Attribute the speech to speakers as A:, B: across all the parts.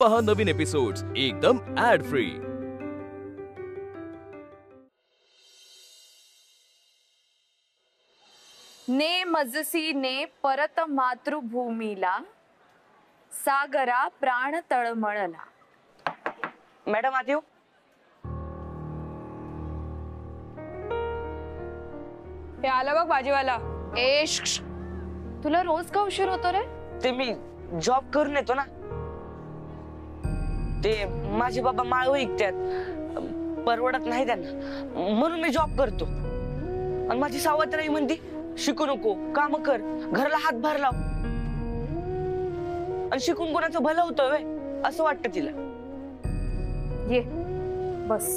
A: पहा नवीन एपिसोड्स एकदम add free.
B: ने मजसी ने परत मातृभूमीला, सागरा प्राण तळमळला।
C: मॅडम आत येऊ?
B: हे आला बघ भाजीवाला। तुला रोज का उशीर होतो रे?
C: ते मी जॉब करून येतो ना, ते माझे बाबा माळ विकतात, परवडत नाही त्यांना, म्हणून मी जॉब करतो। आणि माझी सावत्राई म्हणती शिकू नको, काम कर, घराला हातभार लाव, आणि शिकून कोणाचं भलं होतं व्हय असं वाटतं तिला।
B: ये बस।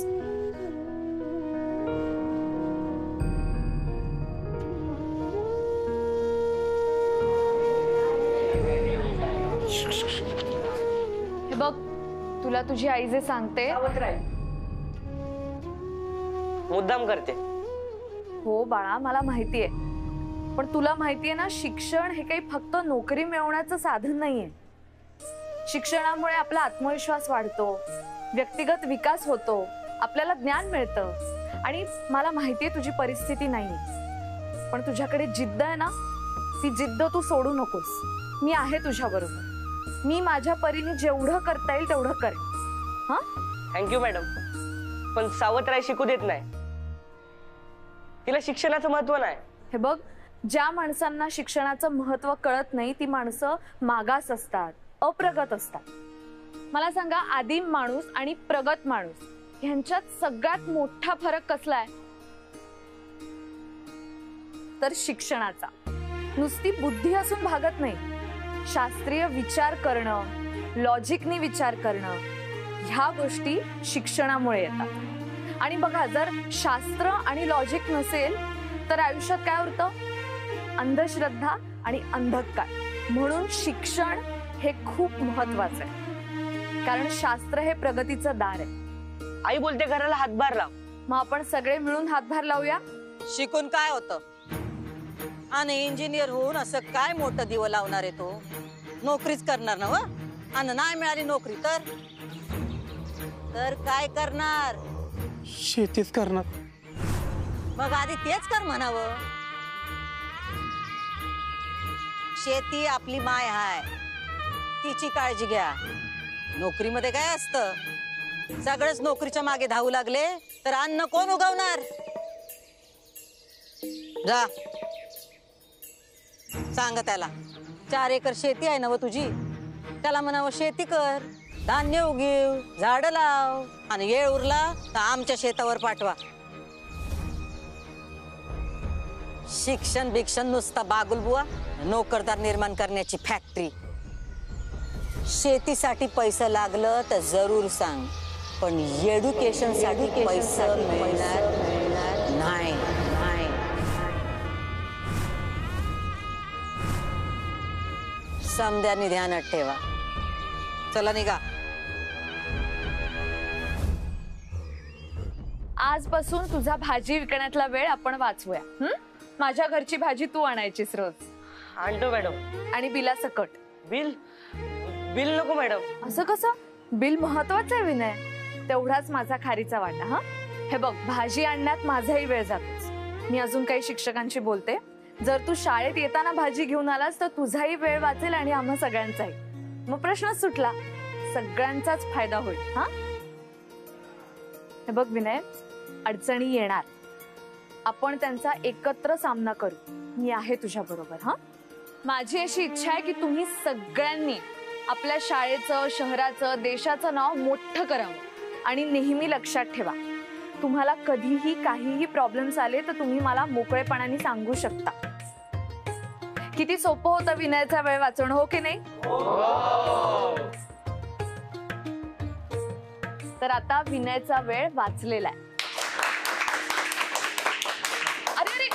B: हे बघ, तुला तुझी आई जे सांगते
C: मुद्दाम करते।
B: हो बाळा, मला माहितीये, पण तुला माहितीये ना, शिक्षण हे काही फक्त नोकरी मिळवण्याचं साधन नाहीये। शिक्षणामुळे आपला आत्मविश्वास वाढतो, व्यक्तिगत विकास होतो, आपल्याला ज्ञान मिळतं। आणि मला माहितीये तुझी परिस्थिती नाहीये, पण तुझ्याकडे जिद्द आहे ना, ती जिद्द तू सोडू नकोस। मी आहे तुझ्या बरोबर, मी माझ्या परीने जेवढं करता येईल तेवढं करेन। हा,
C: थँक्यू मॅडम, पण सावत्राई शिकू देत नाही, तिला शिक्षणाचं महत्व नाही।
B: हे बघ, ज्या माणसांना शिक्षणाचं महत्व कळत नाही ती माणसं मागास असतात, अप्रगत असतात। मला सांगा, आदिम माणूस आणि प्रगत माणूस यांच्यात सगळ्यात मोठा फरक कसला आहे? तर शिक्षणाचा। नुसती बुद्धी असून भागत नाही, शास्त्रीय विचार करणं, लॉजिकनी विचार करणं, ह्या गोष्टी शिक्षणामुळे येतात। आणि बघा, जर शास्त्र आणि लॉजिक नसेल तर आयुष्यात काय होतं? अंधश्रद्धा आणि अंधकार। म्हणून शिक्षण हे खूप महत्वाचं आहे, कारण शास्त्र हे प्रगतीचं दार आहे।
C: आई बोलते घराला हातभार लाव,
B: मग आपण सगळे मिळून हातभार लावूया।
D: शिकून काय होतं आणि इंजिनियर होऊन असं काय मोठं दिवं लावणार आहे? तो नोकरीच करणार ना? आणि नाही मिळाली नोकरी तर काय करणार?
E: शेतीच करणार।
D: मग आधी तेच कर म्हणावं। शेती आपली माय हाय, तिची काळजी घ्या। नोकरीमध्ये काय असतं? सगळेच नोकरीच्या मागे धावू लागले तर अन्न कोण उगवणार? जा सांग त्याला, 4 एकर शेती आहे ना व तुझी, त्याला म्हणावं शेती कर, धान्य उगीव, झाड लाव, आणि वेळ उरला तर आमच्या शेतावर पाठवा। शिक्षण भिक्षण नुसता बागुलबुवा, नोकरदार निर्माण करण्याची फॅक्टरी। शेतीसाठी पैसे लागलं तर जरूर सांग, पण एज्युकेशन साठी पैसे मिळणार नाही। समद्यानी ध्यानात ठेवा। चला निघा।
B: आजपासून तुझा भाजी विकण्यातला वेळ आपण वाचवूया। माझ्या घरची भाजी तू आणायचीस रोज।
C: आणतो मॅडम।
B: आणि बिलासकट।
C: बिल बिल नको मॅडम।
B: असं कसं? बिल महत्वाचं आहे विनय, तेवढाच माझा खारीचा वाटा। हा, हे बघ, भाजी आणण्यात माझाही वेळ जातोच। मी अजून काही शिक्षकांशी बोलते, जर तू शाळेत येताना भाजी घेऊन आलास तर तुझाही वेळ वाचेल आणि आम्हा सगळ्यांचाही। मग प्रश्नच सुटला, सगळ्यांचाच फायदा होईल। हा, हे बघ विनय, अडचणी येणार, आपण त्यांचा एकत्र सामना करू। मी आहे तुझ्या बरोबर। हा, माझी अशी इच्छा आहे की तुम्ही सगळ्यांनी आपल्या शाळेचं, शहराचं, देशाचं नाव मोठं करावं। आणि नेहमी लक्षात ठेवा, तुम्हाला कधीही काहीही प्रॉब्लेम्स आले तर तुम्ही मला मोकळेपणाने सांगू शकता। किती सोपं होतं विनयचा वेळ वाचवणं, हो की नाही? तर आता विनयचा वेळ वाचलेला आहे। अरे अरे,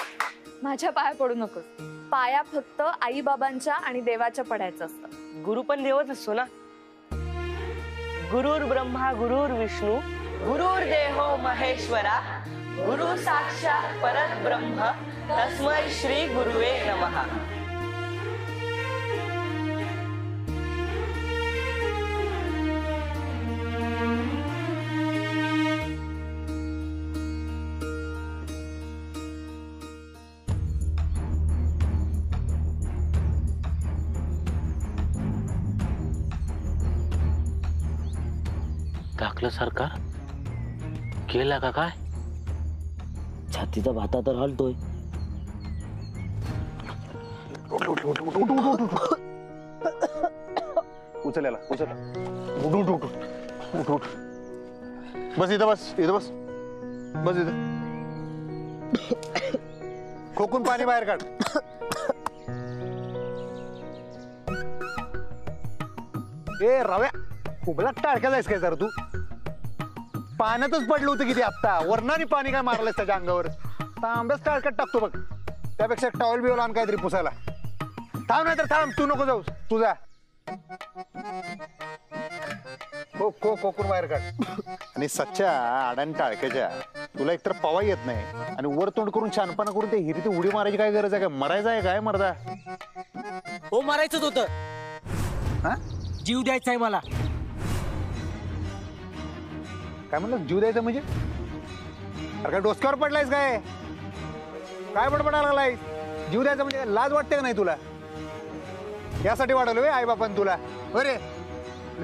B: माझ्या पाया पडू नकोस। पाया फक्त आई बाबांच्या आणि देवाच्या पडायचं असतं।
C: गुरु पण देवच असतो ना। गुरुर् ब्रह्मा गुरुर् विष्णू गुरुर्देहो महेश्वरा, गुरु साक्षात परब्रह्म, तस्मै श्री गुरुवे नमः।
F: टाकलं सरकार केला का काय? छातीचा भाता तर हलतोय.
G: उचल उचल. उठ उठ उठ उठ. बस इथं बस इथं बस बस इथं. खोकून पाणी बाहेर काढ. ए रव्या उभला टाळक्या जायस काय जरा तू? पाण्यातच पडलं होतं किती आत्ता. वरणाने पाणी काय मारलंस त्याच्या अंगावर? तांब्याच टाळक्यात टाकतो बघ. त्यापेक्षा टॉवेल बिवल आण काहीतरी पुसायला. थांब नाही तर थांब. तू नको जाऊस. तू जा. कोकून बाहेर काढ. आणि सच्च्या आडाने टाळक्याच्या तुला एकतर पवा येत नाही आणि वर तोंड करून छानपणा करून ते हिरी उडी मारायची काय गरज आहे? काय मरायचं आहे काय मरदा?
F: हो मारायचंच होतं.
G: हा
F: जीव द्यायचा आहे मला.
G: काय म्हणलं जीव द्यायचा म्हणजे? अरे काय डोसक्यावर पडलायस काय? काय बडबडायला लागलाय? जीव द्यायचा म्हणजे लाज वाटते का नाही तुला? यासाठी वाढवलं आई बापान तुला? बरे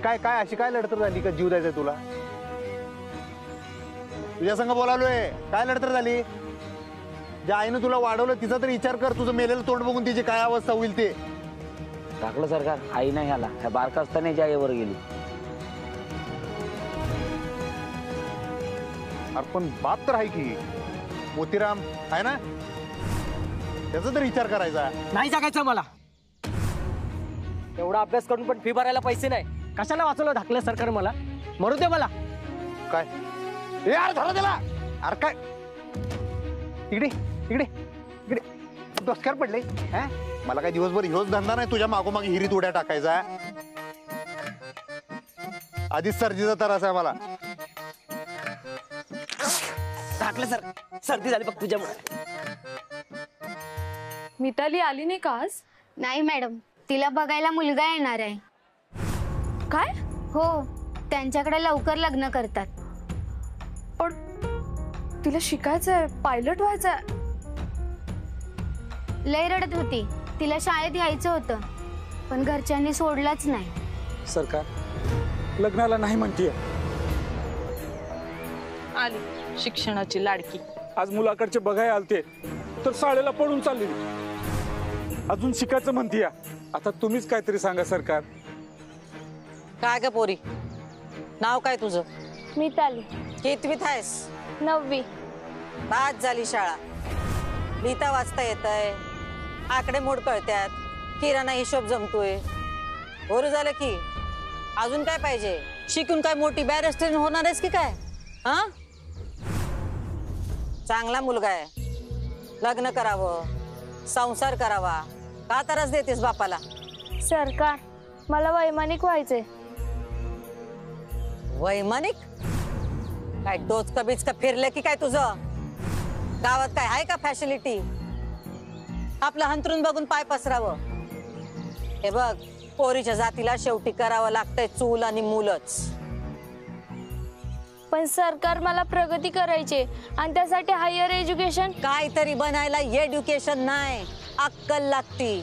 G: काय काय अशी काय लढतर झाली का जीव द्यायचा तुला? तुझ्या संग बोलालोय. काय लढतर झाली? ज्या आईनं तुला वाढवलं तिचा तरी विचार कर. तुझं मेलेलं तोंड बघून तिची काय अवस्था होईल ते.
F: टाकलं सरकार आई नाही आला. ह्या बारका असताना आईवर गेली.
G: अरे पण बाप तर आहे की मोतीराम आहे ना? त्याचा तरी विचार करायचा.
F: नाही जगायचं मला. एवढा अभ्यास करून पण फी भरायला पैसे नाही. कशाला वाचवलं ढाकलं सरकार मला? मरू दे मला.
G: काय यार धरा त्याला. अरे काय इकडे इकडे इकडे डोसक्यावर पडले. हा मला काय दिवसभर ह्योच धंदा नाही तुझ्या मागोमागे हिरीत उड्या टाकायचा. आधीच सर्दीचा त्रास आहे मला.
F: ढाकलं सर सर्दी झाली बघ तुझ्यामुळे.
B: मिताली आली नाही का आज?
H: नाही मॅडम, तिला बघायला मुलगा येणार आहे.
B: काय?
H: हो, त्यांच्याकडे लवकर लग्न करतात.
B: पण तिला शिकायचंय, पायलट व्हायचंय.
H: लय रडत होती. तिला शाळेत यायचं होतं पण घरच्यांनी सोडलंच नाही.
E: सरकार लग्नाला नाही म्हणतीये.
C: आली शिक्षणाची लाडकी.
E: आज मुलाकडचे बघाय आलते तर शाळेला पळून चालली. अजून शिकायचं म्हणतीया. आता तुम्हीच काहीतरी सांगा सरकार.
D: काय ग पोरी, नाव काय तुझं?
H: मिताली.
D: कितवीत आहेस?
H: 9वी.
D: बाद झाली शाळा. लिहिता वाचता येतंय, आकडे मोड कळत्यात, किराणा हिशोब जमतोय. बरं झालं की. अजून काय पाहिजे? शिकून काय मोठी बॅरिस्टर होणार आहेस की काय? हा चांगला मुलगा आहे, लग्न करावं, संसार करावा. का त्रास देतेस बापाला?
H: सरकार मला वैमानिक व्हायचे.
D: वैमानिक? काय डोचका बिचका फिरलं की काय तुझं? गावात काय आहे का फॅसिलिटी? आपलं हंतरून बघून पाय पसरावं. हे बघ, पोरीच्या जातीला शेवटी करावं लागतंय चूल आणि मूलच.
H: पण सरकार मला प्रगती करायची आणि त्यासाठी हायर एज्युकेशन.
D: काहीतरी बनायला एज्युकेशन नाही, अक्कल लागती.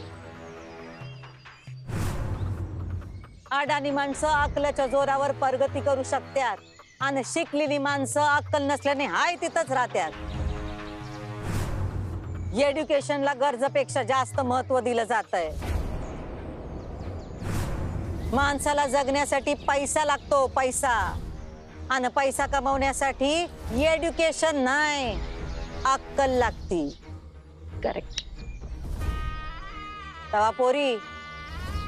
D: अडाणी माणसं अक्कलाच्या जोरावर प्रगती करू शकतात आणि शिकलेली माणसं अक्कल नसल्याने हाय तिथंच राहतात. एज्युकेशनला गरजेपेक्षा जास्त महत्व दिलं जातंय. माणसाला जगण्यासाठी पैसा लागतो, पैसा. आणि पैसा कमवण्यासाठी एज्युकेशन नाही, अक्कल लागती.
C: करेक्ट.
D: तवा पोरी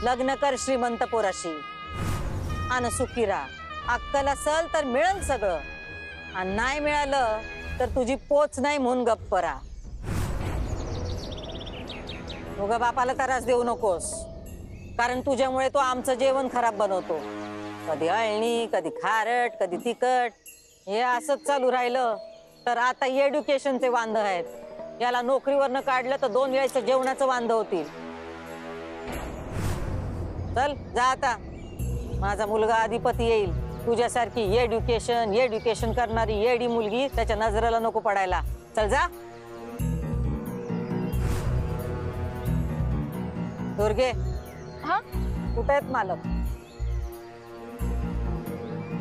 D: लग्न कर श्रीमंत पोराशी आणि सुखी राहा. अक्कल असल तर मिळेल सगळं, आणि नाही मिळालं तर तुझी पोच नाही म्हणून गप्प राहा. उगा बापाला त्रास देऊ नकोस, कारण तुझ्यामुळे तो आमचं जेवण खराब बनवतो. कधी अळणी, कधी खारट, कधी तिखट. हे असंच चालू राहिलं तर आता एज्युकेशनचे वांद आहेत. याला नोकरीवरनं काढलं तर 2 वेळेचं जेवणाचं वांद होतील. चल जा आता. माझा मुलगा अधिपती येईल. तुझ्यासारखी एज्युकेशन करणारी येडी मुलगी त्याच्या नजरेला नको पडायला. चल जा. दुर्गे,
H: हा
D: कुठे आहेत मालक?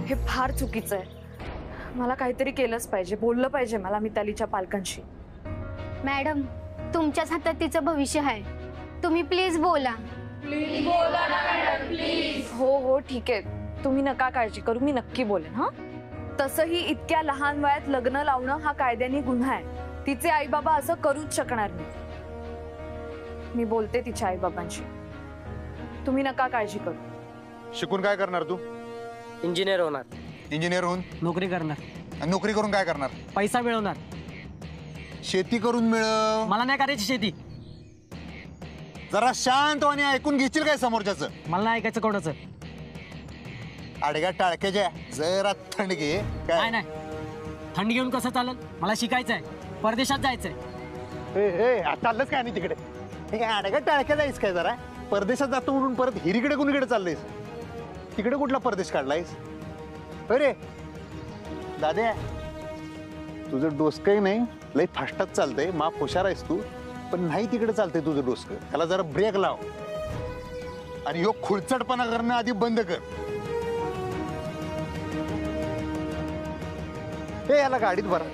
B: हे फार चुकीचं आहे. मला काहीतरी केलंच पाहिजे, बोललं पाहिजे मला मितालीच्या पालकांशी.
H: मॅडम, तुमच्याच हातात तिचं भविष्य आहे. तुम्ही प्लीज बोला.
B: हो हो ठीक आहे, तुम्ही नका काळजी करू, मी नक्की बोलेन. हा, तसंही इतक्या लहान वयात लग्न लावणं हा कायद्याने गुन्हा आहे. तिचे आई बाबा असं करूच शकणार नाही. मी बोलते तिच्या आई बाबांशी, तुम्ही नका काळजी करू.
G: शिकून काय करणार तू?
F: इंजिनियर होणार.
G: इंजिनियर होऊन
I: नोकरी करणार.
G: आणि नोकरी करून काय करणार?
I: पैसा मिळवणार.
G: शेती करून मिळव.
I: मला नाही करायची शेती.
G: जरा शांतवाने ऐकून घेशील काय समोरच्याचं?
I: मला नाही ऐकायचं कोणाचं.
G: आडग्या टाळक्याच्या जरा थंड घे.
I: नाही नाही, थंड घेऊन कसं चालेल? मला शिकायचंय, परदेशात जायचंय.
G: चाललंच काय नाही तिकडे? हे आडग्या टाळक्या जायच काय? जरा परदेशात जातो म्हणून परत हिरीकडे कुणीकडे चाललंयस? तिकडे कुठला परदेश काढलायस? अरे दाद्या, तुझं डोसकंही नाही, लई फास्टात चालतंय, माप हुशार आहेस तू, पण नाही तिकडे चालतंय तुझं डोसकं. त्याला जरा ब्रेक लाव आणि ह्यो खुळचटपणा करणं आधी बंद कर. हे याला गाडीत भरा.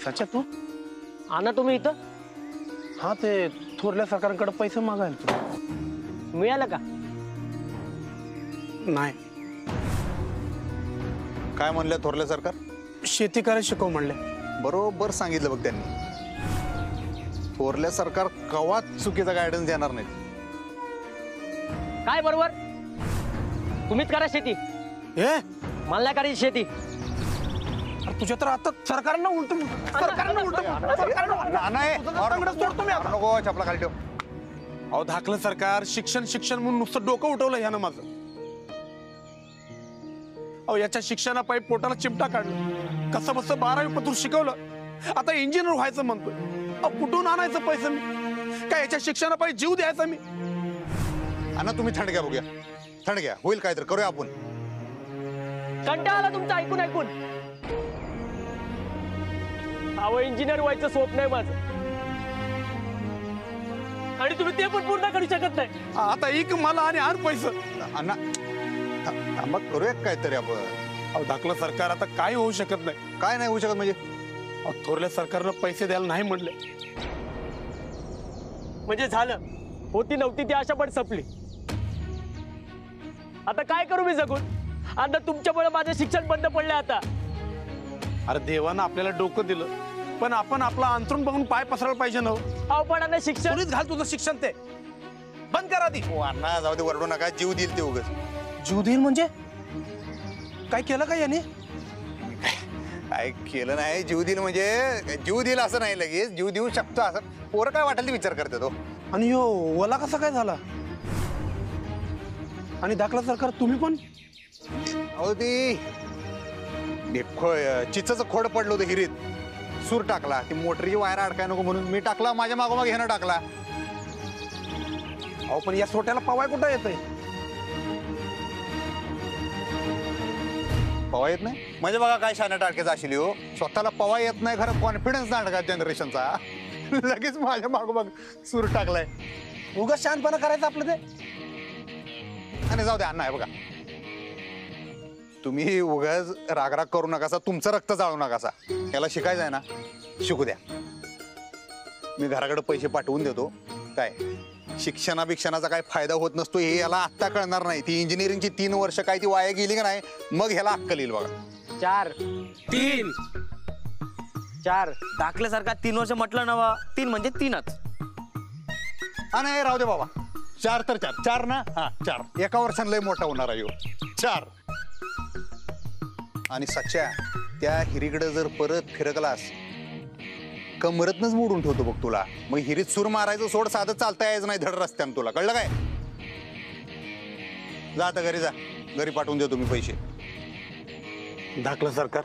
J: सच्या तू
F: आणा तुम्ही इथं.
J: हा ते थोरल्या सरकारकडे पैसे मागायला तू
F: मिळालं का?
J: नाही.
G: काय म्हणलं थोरल्या सरकार?
J: शेती करायला शिकव म्हणले.
G: बरोबर सांगितलं बघ त्यांनी. थोरल्या सरकार कवाच चुकीचा गायडन्स देणार नाही.
F: काय बरोबर? तुम्हीच करा शेती,
J: हे
F: मला नाही करायची शेती.
J: तुझ्या तर आता सरकारनं उलट
G: नको छापला खाली ठेव.
J: अहो धाकलं सरकार शिक्षण शिक्षण म्हणून नुसतं डोकं उठवलं ह्यानं माझं. अहो याच्या शिक्षणापायी पोटाला चिमटा काढलं, कसं बसं 12वी पतूर शिकवलं, आता इंजिनियर व्हायचं म्हणतोय. अहो कुठून आणायचं पैसे मी? काय याच्या शिक्षणापायी जीव द्यायचा मी?
G: अण्णा तुम्ही थंड घ्या, बघूया थंड घ्या, होईल काय तर करूया आपण.
F: कंटाळा आला तुमचं ऐकून ऐकून. अहो इंजिनियर व्हायचं स्वप्न आहे माझं, आणि तुम्ही ते पण पूर्ण करू शकत नाही.
J: आता एक मला आणि आण पैसे.
G: अण्णा मग करूया काहीतरी आपण.
J: अहो धाकलं सरकार आता काय होऊ शकत नाही.
G: काय नाही होऊ शकत म्हणजे?
J: अहो थोरल्या सरकारनं पैसे द्यायला नाही म्हणले
F: म्हणजे झालं, होती नव्हती ती आशा पण संपली. आता काय करू मी जगून? आता तुमच्यामुळे माझं शिक्षण बंद पडले. आता
J: अरे देवानं आपल्याला डोकं दिलं, पण आपण आपला अंतरून बघून पाय पसरायला पाहिजे ना.
F: अहो पण आता शिक्षण
J: कोणीच घाल तुझं शिक्षण ते बंद करा आधी.
G: हो अण्णा जाऊ दे, वरडू नका. जीव देईल ते उगाच.
J: जीव देईल म्हणजे काय केलं का याने?
G: काय केलं नाही. जीव देईल म्हणजे जीव देईल असं नाही, लगेच जीव देऊ शकतो असं. पोरं काय वाटेल ते विचार करते तो.
J: आणि यो ओला कसा काय झाला? आणि दाखला सरकार तुम्ही पण?
G: अहो ती चिचचं खोड पडलं होतं हिरीत, सूर टाकला. ती मोटरीची वायर अडकाय नको म्हणून मी टाकला, माझ्या मागोमाग ह्यानं टाकला.
J: अहो पण या सोट्याला पवाय कुठं येतंय?
G: पवा येत नाही म्हणजे बघा काय शाण्या टाळक्याचा असेल हो. स्वतःला पवा येत नाही, खरं कॉन्फिडन्स नाही का जनरेशनचा. लगेच माझ्या मागोमाग सूर टाकलाय.
J: उगाच शांतपणा करायचं आपलं ते.
G: आणि जाऊ द्या अण्णा, आहे बघा तुम्ही उगाच रागराग करू नकासा, तुमचं रक्त जाळू नकासा. याला शिकायचं आहे ना, शिकू द्या. मी घराकडे पैसे पाठवून देतो. काय शिक्षणाचा काय फायदा होत नसतो हे याला आत्ता कळणार नाही. ती इंजिनिअरिंगची 3 वर्ष काय ती वाया गेली का नाही, मग ह्याला अक्कल येईल बघा.
F: 4 3 4 दाखल्यासारखा 3 वर्ष म्हटलं ना, 3 म्हणजे 3च.
G: हा नाही राहू दे बाबा, 4 तर 4 ना. हा 4 एका वर्षानं लय मोठा होणार आहे 4. आणि सच्या त्या हिरीकडे जर परत फिरकलास, कमरतनच मोडून ठेवतो बघ तुला. मग हिरीत सूर मारायचं सोड, साधं चालता यायचं नाही धड रस्त्यानं तुला, कळलं काय? जा आता घरी जा, घरी पाठवून देतो मी पैसे.
J: धाकलं सरकार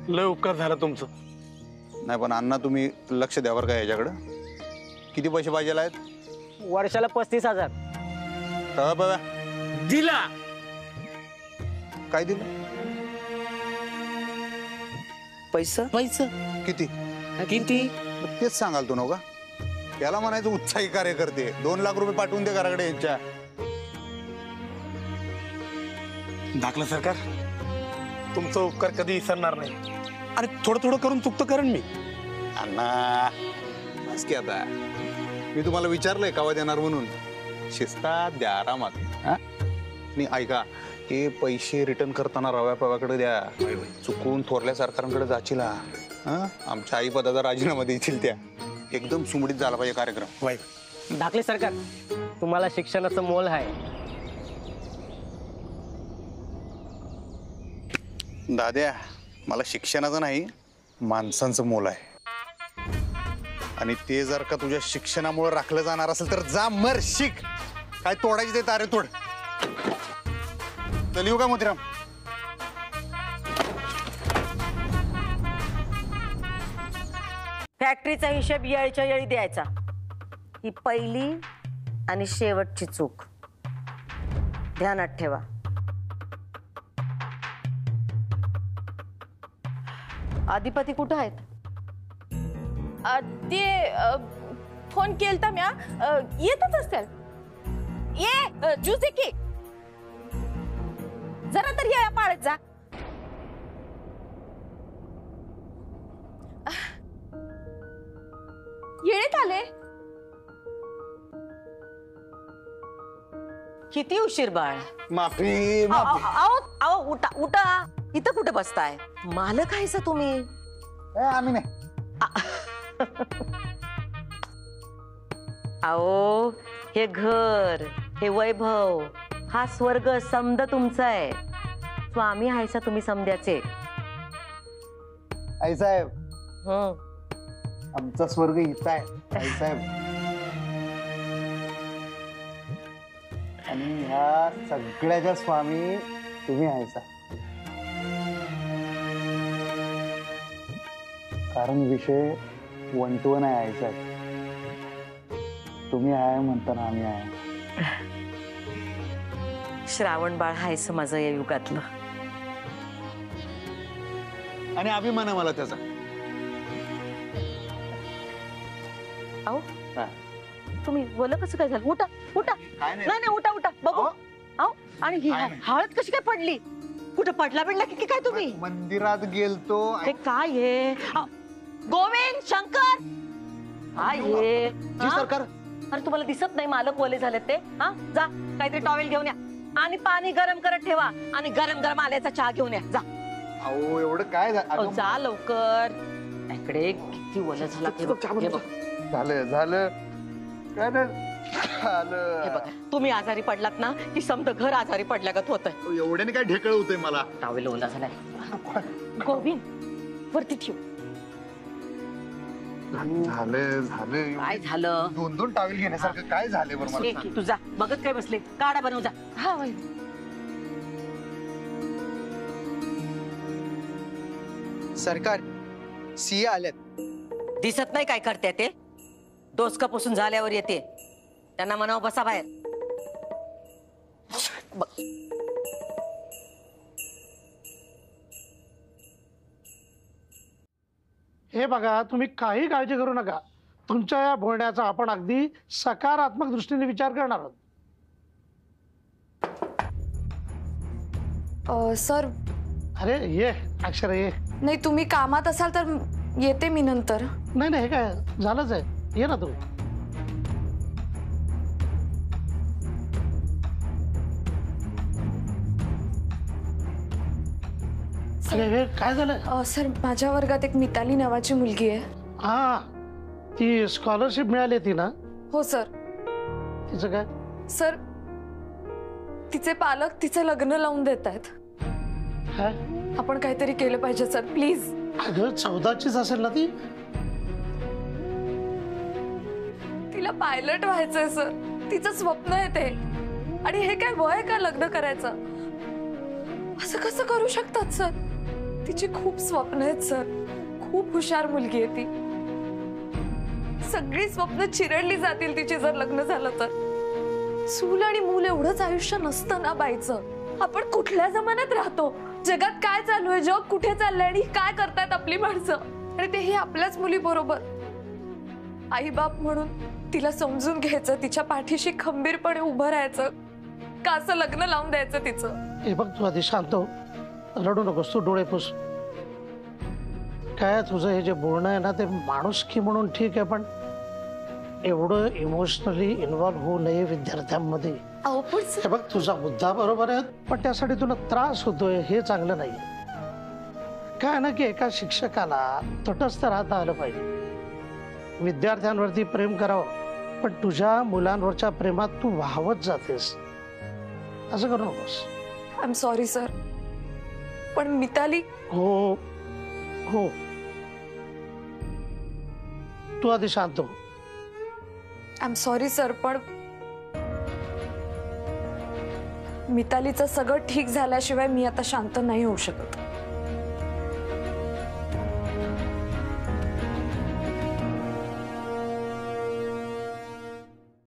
J: लय उपकार झाला तुमचं.
G: नाही पण अण्णा तुम्ही लक्ष द्यावर काय याच्याकडं. किती पैसे पाहिजे आहेत?
I: वर्षाला 35,000.
G: कळलं बाबा?
F: दिला.
G: काय दिलं?
C: पैसा
G: किती?
F: किती?
G: तेच सांगाल तू नव्हता. याला म्हणायचं उत्साही कार्यकर्ते. 2 लाख रुपये पाठवून दे घराकडे यांच्या.
J: धाकलं सरकार तुमचा उपकार कधी विसरणार नाही. अरे थोडं थोडं करून चुकतं करेन मी.
G: अण्णा बस की आता. मी तुम्हाला विचारलंय कावा देणार म्हणून. शिस्तात द्या, आरामात. आणि ऐका, हे पैसे रिटर्न करताना रव्या पव्याकडे द्या. चुकून थोरल्या सरकारांकडे जाशील. आमच्या आई पदाचा राजीनामा देतील त्या. एकदम सुमडीत झाला पाहिजे कार्यक्रम.
I: धाकले सरकार, तुम्हाला शिक्षणाचं मोल आहे.
G: दाद्या, मला शिक्षणाचं नाही माणसांचं मोल आहे. आणि ते जर का तुझ्या शिक्षणामुळे राखलं जाणार असेल तर जा मर शिक. काय तोडायचे ते तारे तोड. चल येऊ का मोतीराम?
D: फॅक्टरीचा हिशेब येळच्या येळी द्यायचा. ही पहिली आणि शेवटची चूक ध्यानात ठेवा. अधिपती कुठं आहेत?
B: ते फोन केलता म्या, येतच असतील. ये ज्यूस दे की जरा तर या पाळत जा. येळेत आले.
D: किती उशीर बाळ.
G: माफी.
D: आओ उठा उठा. इथं कुठे बसताय? मालक आहेसा तुम्ही?
G: आम्ही नाही.
D: आओ हे घर, हे वैभव, हा स्वर्ग समद तुमचा आहे. स्वामी आहेसा तुम्ही समद्याचे.
G: आई साहेब, आमचा स्वर्ग इथं आहे आई साहेब. आणि ह्या सगळ्याच्या स्वामी तुम्ही आहेसा. कारण विषय 1 to 1 आहे आई साहेब. तुम्ही आहे म्हणताना आम्ही आहे.
D: श्रावण बाळ हायस माझं या युगातलं.
G: आणि अभिमान आहे मला त्याचा.
D: आओ तुम्ही बोल कसं काय झालं? उठा उठा. नाही उठा उठा बघू. आओ आणि ही हळद कशी काय पडली? कुठं पडला बिडला की काय तुम्ही?
G: मंदिरात गेलतो.
D: हे काय आहे? गोविंद शंकर काय हे?
G: सरकार,
D: अरे तुम्हाला दिसत नाही मालक ओले झालेत ते? हा जा काहीतरी टॉवेल घेऊन या आणि पाणी गरम करत ठेवा आणि गरम गरम आल्याचा चहा घेऊन या. जा.
G: अहो एवढं काय झालं?
D: जा लवकर. इकडे किती ओलं झाला.
G: झालं झालं काय झालं?
D: हे बघा, तुम्ही आजारी पडलात ना की समजा घर आजारी पडल्यागत होत.
G: एवढ्याने काय ढेकळ होतंय मला.
D: टॉवेल ओला झालाय. गोविंद वरती ठेव.
G: झालं झालं.
D: काय झालं?
G: 2-2 टावेल घेण्यासारखं काय झालंय बरं मला?
D: तू जा बघत काय बसले. काढा बनव जा. हा
F: सरकार सीए आल्यात.
D: दिसत नाही काय करते ते? डोसकापासून झाल्यावर येते. त्यांना म्हणावं बसा बाहेर.
K: हे बघा, तुम्ही काही काळजी करू नका. तुमच्या या बोलण्याचा आपण अगदी सकारात्मक दृष्टीने विचार करणार आहोत.
B: सर.
K: अरे ये अक्षर ये.
B: नाही तुम्ही कामात असाल तर येते मी नंतर.
K: नाही हे काय झालंच आहे. ये ना तू. काय झालं?
B: सर माझ्या वर्गात एक मिताली नावाची मुलगी आहे.
K: हा ती स्कॉलरशिप मिळाली ती ना?
B: हो सर.
K: तिचं काय?
B: सर तिचे पालक तिचं लग्न लावून देत आहेत. आपण काहीतरी केलं पाहिजे सर प्लीज.
K: अगं 14चीच असेल ना ती?
B: तिला पायलट व्हायचंय सर, तिचं स्वप्न आहे ते. आणि हे काय वय का लग्न करायचं? असं कसं करू शकतात सर? तिची खूप स्वप्न आहेत सर, खूप हुशार मुलगी आहे ती. सगळी स्वप्न चिरडली जातील तिची जर लग्न झालं तर. सूल आणि मूल एवढंच आयुष्य नसतं ना बाईचं. आपण कुठल्या जमान्यात राहतो, जगात काय चालू आहे, जग कुठे चाललंय आणि काय करतायत आपली माणसं, आणि तेही आपल्याच मुली बरोबर. आई बाप म्हणून तिला समजून घ्यायचं, तिच्या पाठीशी खंबीरपणे उभं राहायचं, का असं लग्न लावून द्यायचं तिचं?
K: हे बघ, तू आधी शांत हो, रडू नकोस, तू डोळे पुस. काय तुझं हे जे बोलणं आहे ना, ते माणुसकी म्हणून ठीक आहे, पण एवढं इमोशनली इन्व्हॉल्व्ह होऊ नये विद्यार्थ्यांमध्ये. हे बघ, तुझा मुद्दा बरोबर आहे, पण त्यासाठी तुला त्रास होतोय हे चांगलं नाही. काय ना की एका शिक्षकाला तटस्थ राहता आलं पाहिजे. विद्यार्थ्यांवरती प्रेम करावं, पण तुझ्या मुलांवरच्या प्रेमात तू वाहवत जातेस. असं करू नकोस.
B: आय एम सॉरी सर, पण मिताली.
K: हो हो, तू आधी शांत हो.
B: आय एम सॉरी सर, पण मितालीचं सगळं ठीक झाल्याशिवाय मी आता शांत नाही होऊ शकत.